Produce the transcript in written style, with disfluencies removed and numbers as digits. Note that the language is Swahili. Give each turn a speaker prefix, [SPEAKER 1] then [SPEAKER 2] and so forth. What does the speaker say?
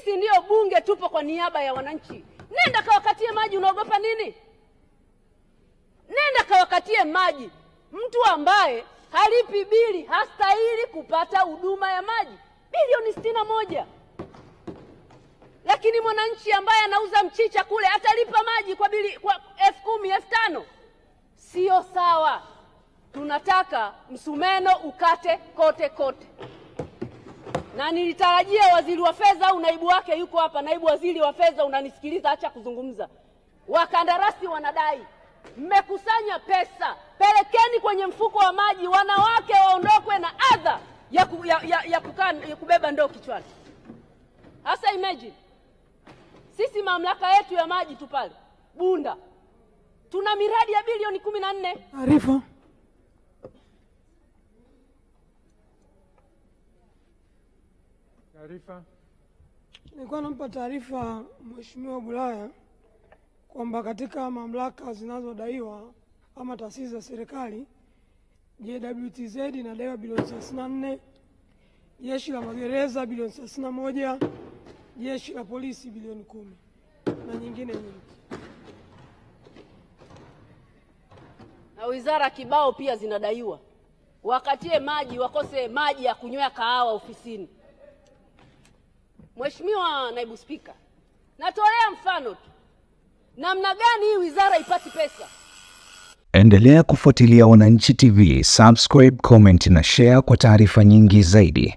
[SPEAKER 1] Sisi ndio bunge, tupo kwa niaba ya wananchi. Nenda kawakatie maji, unaogopa nini? Nenda kawakatie maji. Mtu ambaye halipi bili hastahili kupata huduma ya maji. Bilioni 61. Lakini mwananchi ambaye anauza mchicha kule atalipa maji kwa 10,000, 5,000. Sio sawa. Tunataka msumeno ukate kote kote. Na nilitarajia waziri wa fedha au naibu wake yuko hapa. Naibu waziri wa fedha, unanisikiliza, acha kuzungumza. Wakandarasi wanadai. Mmekusanya pesa, pelekeni kwenye mfuko wa maji, wanawake waondokwe na adha ya kubeba ndoo kichwani. Hasa imagine sisi mamlaka yetu ya maji tu pale Bunda tuna miradi ya bilioni 14.
[SPEAKER 2] Taarifa.
[SPEAKER 3] Nilikuwa nampa taarifa Mheshimiwa Bulaya kwamba katika mamlaka zinazodaiwa ama taasisi za serikali, JWTZ inadaiwa bilioni 34, Jeshi la Magereza bilioni 31, Jeshi la Polisi bilioni 10 na nyingine nyingi.
[SPEAKER 1] Na wizara kibao pia zinadaiwa. Wakatie maji, wakose maji ya kunywea kahawa ofisini. Mheshimiwa Naibu Spika, natolea mfano tu. Namna gani hii wizara ipati pesa?
[SPEAKER 4] Endelea kufuatilia Wananchi TV, subscribe, comment na share kwa taarifa nyingi zaidi.